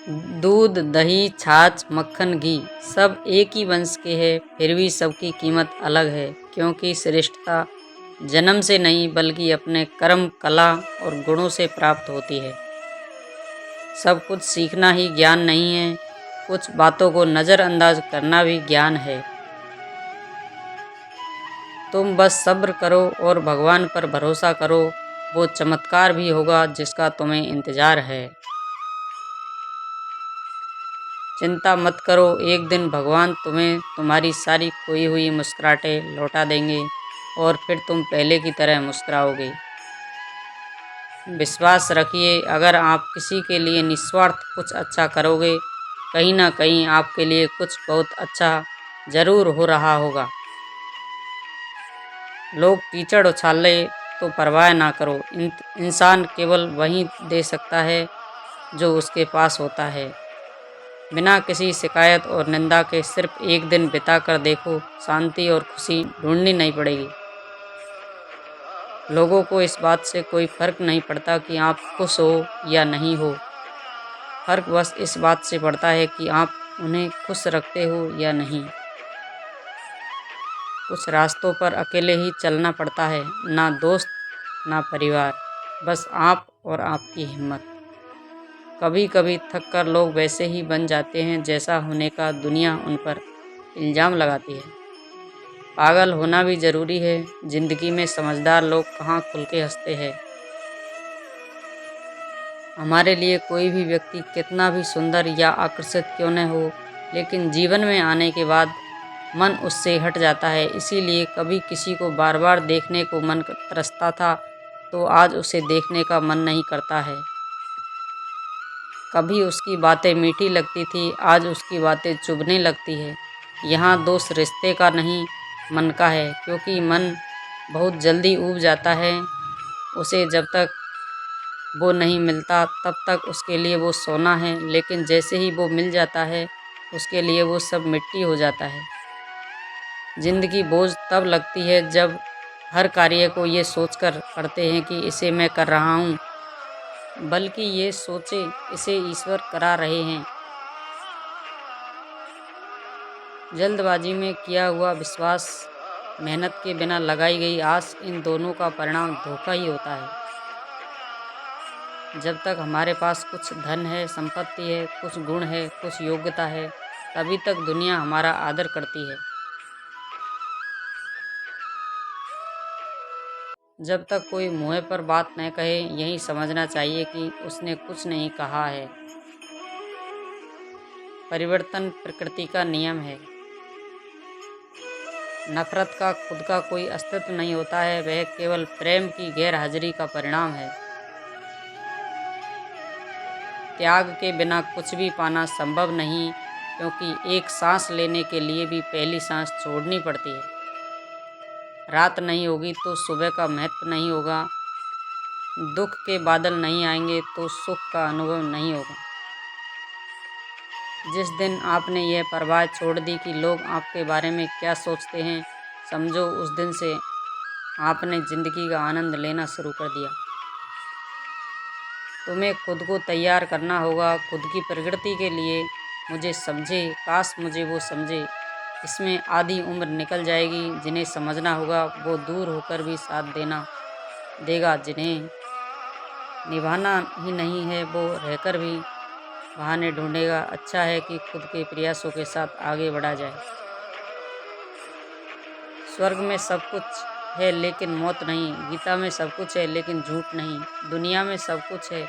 दूध, दही, छाछ, मक्खन, घी सब एक ही वंश के हैं, फिर भी सबकी कीमत अलग है, क्योंकि श्रेष्ठता जन्म से नहीं बल्कि अपने कर्म, कला और गुणों से प्राप्त होती है। सब कुछ सीखना ही ज्ञान नहीं है, कुछ बातों को नज़रअंदाज करना भी ज्ञान है। तुम बस सब्र करो और भगवान पर भरोसा करो, वो चमत्कार भी होगा जिसका तुम्हें इंतजार है। चिंता मत करो, एक दिन भगवान तुम्हें तुम्हारी सारी खोई हुई मुस्कुराहटें लौटा देंगे और फिर तुम पहले की तरह मुस्कुराओगे। विश्वास रखिए, अगर आप किसी के लिए निस्वार्थ कुछ अच्छा करोगे, कहीं ना कहीं आपके लिए कुछ बहुत अच्छा जरूर हो रहा होगा। लोग कीचड़ उछाले तो परवाह ना करो, इंसान केवल वही दे सकता है जो उसके पास होता है। बिना किसी शिकायत और निंदा के सिर्फ एक दिन बिता कर देखो, शांति और खुशी ढूंढनी नहीं पड़ेगी। लोगों को इस बात से कोई फर्क नहीं पड़ता कि आप खुश हो या नहीं हो, फर्क बस इस बात से पड़ता है कि आप उन्हें खुश रखते हो या नहीं। कुछ रास्तों पर अकेले ही चलना पड़ता है, ना दोस्त ना परिवार, बस आप और आपकी हिम्मत। कभी कभी थक कर लोग वैसे ही बन जाते हैं जैसा होने का दुनिया उन पर इल्ज़ाम लगाती है। पागल होना भी ज़रूरी है, जिंदगी में समझदार लोग कहाँ खुल के हंसते हैं। हमारे लिए कोई भी व्यक्ति कितना भी सुंदर या आकर्षित क्यों न हो, लेकिन जीवन में आने के बाद मन उससे हट जाता है। इसीलिए कभी किसी को बार बार देखने को मन तरसता था, तो आज उसे देखने का मन नहीं करता है। कभी उसकी बातें मीठी लगती थी, आज उसकी बातें चुभने लगती है। यहाँ दोष रिश्ते का नहीं, मन का है, क्योंकि मन बहुत जल्दी ऊब जाता है। उसे जब तक वो नहीं मिलता तब तक उसके लिए वो सोना है, लेकिन जैसे ही वो मिल जाता है उसके लिए वो सब मिट्टी हो जाता है। जिंदगी बोझ तब लगती है जब हर कार्य को ये सोचकर करते हैं कि इसे मैं कर रहा हूँ, बल्कि ये सोचे इसे ईश्वर करा रहे हैं। जल्दबाजी में किया हुआ विश्वास, मेहनत के बिना लगाई गई आस, इन दोनों का परिणाम धोखा ही होता है। जब तक हमारे पास कुछ धन है, संपत्ति है, कुछ गुण है, कुछ योग्यता है, तभी तक दुनिया हमारा आदर करती है। जब तक कोई मुँह पर बात न कहे, यही समझना चाहिए कि उसने कुछ नहीं कहा है। परिवर्तन प्रकृति का नियम है। नफरत का खुद का कोई अस्तित्व नहीं होता है, वह केवल प्रेम की गैर हाजिरी का परिणाम है। त्याग के बिना कुछ भी पाना संभव नहीं, क्योंकि एक सांस लेने के लिए भी पहली सांस छोड़नी पड़ती है। रात नहीं होगी तो सुबह का महत्व नहीं होगा, दुख के बादल नहीं आएंगे तो सुख का अनुभव नहीं होगा। जिस दिन आपने यह परवाह छोड़ दी कि लोग आपके बारे में क्या सोचते हैं, समझो उस दिन से आपने ज़िंदगी का आनंद लेना शुरू कर दिया। तुम्हें खुद को तैयार करना होगा, खुद की प्रकृति के लिए। मुझे समझे, काश मुझे वो समझे। इसमें आधी उम्र निकल जाएगी। जिन्हें समझना होगा वो दूर होकर भी साथ देगा, जिन्हें निभाना ही नहीं है वो रहकर भी बहाने ढूंढेगा। अच्छा है कि खुद के प्रयासों के साथ आगे बढ़ा जाए। स्वर्ग में सब कुछ है लेकिन मौत नहीं, गीता में सब कुछ है लेकिन झूठ नहीं, दुनिया में सब कुछ है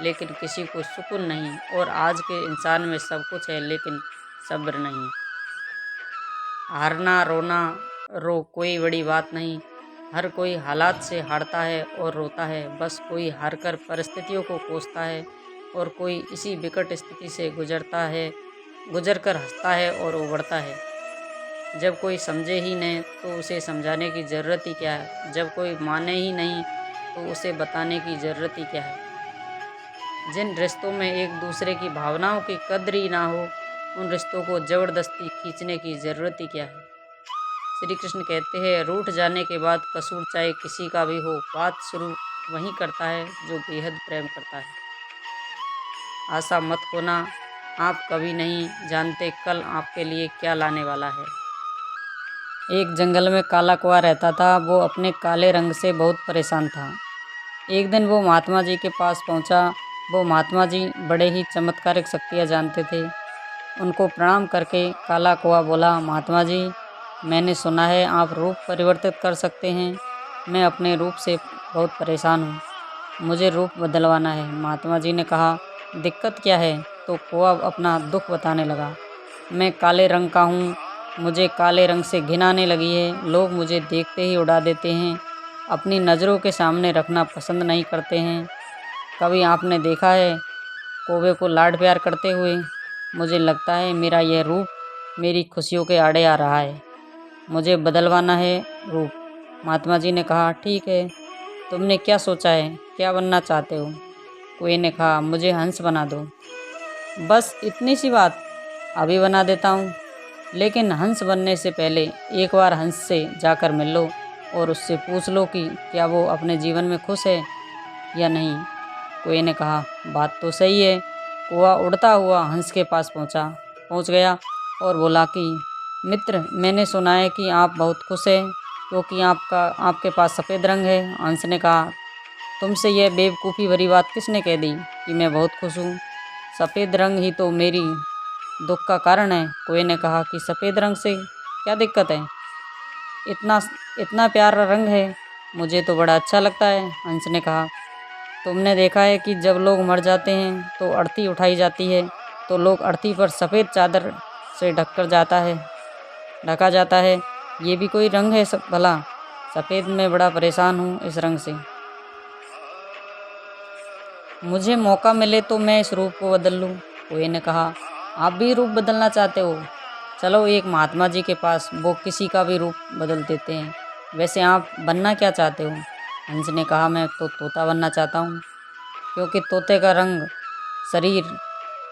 लेकिन किसी को सुकून नहीं, और आज के इंसान में सब कुछ है लेकिन सब्र नहीं। हारना रोना रो कोई बड़ी बात नहीं, हर कोई हालात से हारता है और रोता है। बस कोई हारकर परिस्थितियों को कोसता है और कोई इसी विकट स्थिति से गुजरकर हंसता है और उबरता है। जब कोई समझे ही नहीं तो उसे समझाने की ज़रूरत ही क्या है। जब कोई माने ही नहीं तो उसे बताने की ज़रूरत ही क्या है। जिन रिश्तों में एक दूसरे की भावनाओं की कद्र ही ना हो, उन रिश्तों को ज़बरदस्ती खींचने की ज़रूरत ही क्या है। श्री कृष्ण कहते हैं, रूठ जाने के बाद कसूर चाहे किसी का भी हो, बात शुरू वहीं करता है जो बेहद प्रेम करता है। आशा मत खोना, आप कभी नहीं जानते कल आपके लिए क्या लाने वाला है। एक जंगल में काला कौआ रहता था। वो अपने काले रंग से बहुत परेशान था। एक दिन वो महात्मा जी के पास पहुंचा। वो महात्मा जी बड़े ही चमत्कारिक शक्तियाँ जानते थे। उनको प्रणाम करके काला कौआ बोला, महात्मा जी, मैंने सुना है आप रूप परिवर्तित कर सकते हैं। मैं अपने रूप से बहुत परेशान हूँ, मुझे रूप बदलवाना है। महात्मा जी ने कहा, दिक्कत क्या है? तो कौआ अपना दुख बताने लगा। मैं काले रंग का हूँ, मुझे काले रंग से घिन आने लगी है। लोग मुझे देखते ही उड़ा देते हैं, अपनी नज़रों के सामने रखना पसंद नहीं करते हैं। कभी आपने देखा है कौवे को लाड प्यार करते हुए? मुझे लगता है मेरा यह रूप मेरी खुशियों के आड़े आ रहा है, मुझे बदलवाना है रूप। महात्मा जी ने कहा, ठीक है, तुमने क्या सोचा है, क्या बनना चाहते हो? कौवे ने कहा, मुझे हंस बना दो। बस इतनी सी बात? अभी बना देता हूँ, लेकिन हंस बनने से पहले एक बार हंस से जाकर मिल लो और उससे पूछ लो कि क्या वो अपने जीवन में खुश है या नहीं। कौवे ने कहा, बात तो सही है। कौवा उड़ता हुआ हंस के पास पहुंच गया और बोला कि मित्र, मैंने सुना है कि आप बहुत खुश हैं क्योंकि आपके पास सफ़ेद रंग है। हंस ने कहा, तुमसे यह बेवकूफ़ी भरी बात किसने कह दी कि मैं बहुत खुश हूँ? सफ़ेद रंग ही तो मेरी दुख का कारण है। कौवे ने कहा कि सफ़ेद रंग से क्या दिक्कत है? इतना इतना प्यारा रंग है, मुझे तो बड़ा अच्छा लगता है। हंस ने कहा, तुमने देखा है कि जब लोग मर जाते हैं तो अर्थी उठाई जाती है, तो लोग अर्थी पर सफ़ेद चादर से ढका जाता है। ये भी कोई रंग है भला? सफ़ेद में बड़ा परेशान हूँ इस रंग से। मुझे मौका मिले तो मैं इस रूप को बदल लूँ। कौवे ने कहा, आप भी रूप बदलना चाहते हो? चलो एक महात्मा जी के पास, वो किसी का भी रूप बदल देते हैं। वैसे आप बनना क्या चाहते हो? हंस ने कहा, मैं तो तोता बनना चाहता हूँ क्योंकि तोते का शरीर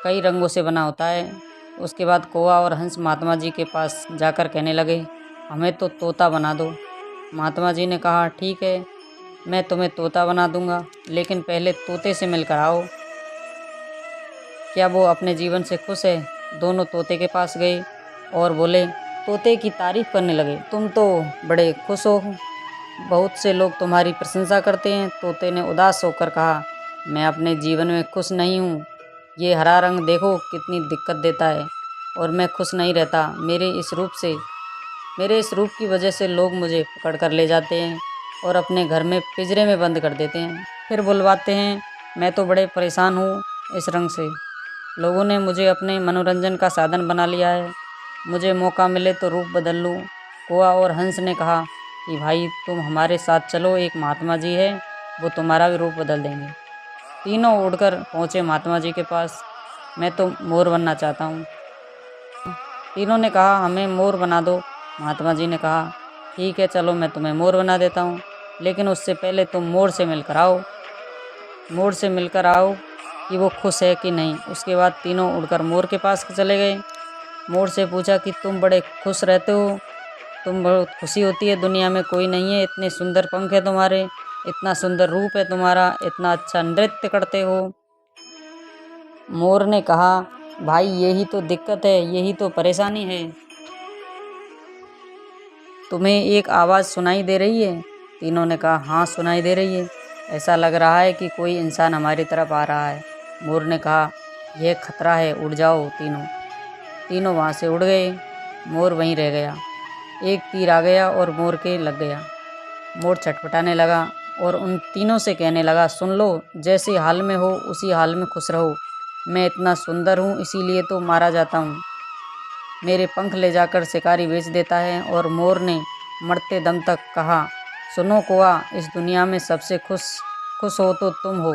कई रंगों से बना होता है। उसके बाद कौवा और हंस महात्मा जी के पास जाकर कहने लगे, हमें तो तोता बना दो। महात्मा जी ने कहा, ठीक है, मैं तुम्हें तोता बना दूंगा, लेकिन पहले तोते से मिलकर आओ। क्या वो अपने जीवन से खुश है? दोनों तोते के पास गए और बोले, तोते की तारीफ करने लगे, तुम तो बड़े खुश हो, बहुत से लोग तुम्हारी प्रशंसा करते हैं। तोते ने उदास होकर कहा, मैं अपने जीवन में खुश नहीं हूँ। ये हरा रंग देखो कितनी दिक्कत देता है और मैं खुश नहीं रहता। मेरे इस रूप की वजह से लोग मुझे पकड़ कर ले जाते हैं और अपने घर में पिंजरे में बंद कर देते हैं, फिर बुलवाते हैं। मैं तो बड़े परेशान हूँ इस रंग से। लोगों ने मुझे अपने मनोरंजन का साधन बना लिया है। मुझे मौका मिले तो रूप बदल लूँ। कौवा और हंस ने कहा कि भाई तुम हमारे साथ चलो, एक महात्मा जी है, वो तुम्हारा भी रूप बदल देंगे। तीनों उड़कर पहुँचे महात्मा जी के पास। मैं तो मोर बनना चाहता हूँ। तीनों ने कहा, हमें मोर बना दो। महात्मा जी ने कहा, ठीक है, चलो मैं तुम्हें मोर बना देता हूँ, लेकिन उससे पहले तुम मोर से मिलकर आओ कि वो खुश है कि नहीं। उसके बाद तीनों उड़कर मोर के पास चले गए। मोर से पूछा कि तुम बड़े खुश रहते हो, तुम बहुत खुशी होती है, दुनिया में कोई नहीं है, इतने सुंदर पंख है तुम्हारे, इतना सुंदर रूप है तुम्हारा, इतना अच्छा नृत्य करते हो। मोर ने कहा, भाई यही तो दिक्कत है, यही तो परेशानी है। तुम्हें एक आवाज़ सुनाई दे रही है? तीनों ने कहा, हाँ सुनाई दे रही है, ऐसा लग रहा है कि कोई इंसान हमारी तरफ आ रहा है। मोर ने कहा, यह खतरा है, उड़ जाओ। तीनों वहाँ से उड़ गए। मोर वहीं रह गया। एक तीर आ गया और मोर के लग गया। मोर छटपटाने लगा और उन तीनों से कहने लगा, सुन लो, जैसे हाल में हो उसी हाल में खुश रहो। मैं इतना सुंदर हूँ इसीलिए तो मारा जाता हूँ। मेरे पंख ले जाकर शिकारी बेच देता है। और मोर ने मरते दम तक कहा, सुनो कौवा, इस दुनिया में सबसे खुश हो तो तुम हो।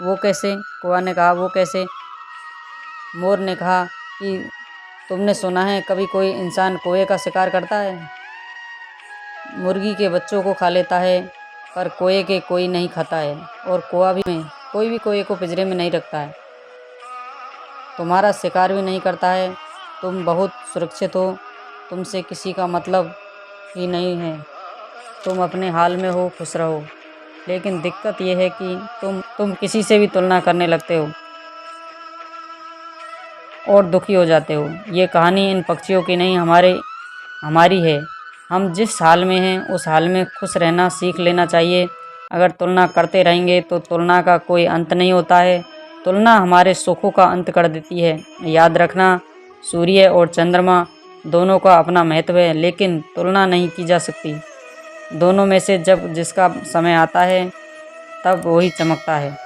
वो कैसे? कौवा ने कहा, वो कैसे? मोर ने कहा कि तुमने सुना है कभी कोई इंसान कौवे का शिकार करता है? मुर्गी के बच्चों को खा लेता है, पर कौवे के कोई नहीं खाता है, और कोई भी कौवे को पिंजरे में नहीं रखता है। तुम्हारा शिकार भी नहीं करता है, तुम बहुत सुरक्षित हो, तुमसे किसी का मतलब ही नहीं है, तुम अपने हाल में हो, खुश रहो। लेकिन दिक्कत यह है कि तुम किसी से भी तुलना करने लगते हो। और दुखी हो जाते हो। ये कहानी इन पक्षियों की नहीं हमारी है। हम जिस हाल में हैं उस हाल में खुश रहना सीख लेना चाहिए। अगर तुलना करते रहेंगे तो तुलना का कोई अंत नहीं होता है। तुलना हमारे सुखों का अंत कर देती है। याद रखना, सूर्य और चंद्रमा दोनों का अपना महत्व है, लेकिन तुलना नहीं की जा सकती। दोनों में से जब जिसका समय आता है तब वही चमकता है।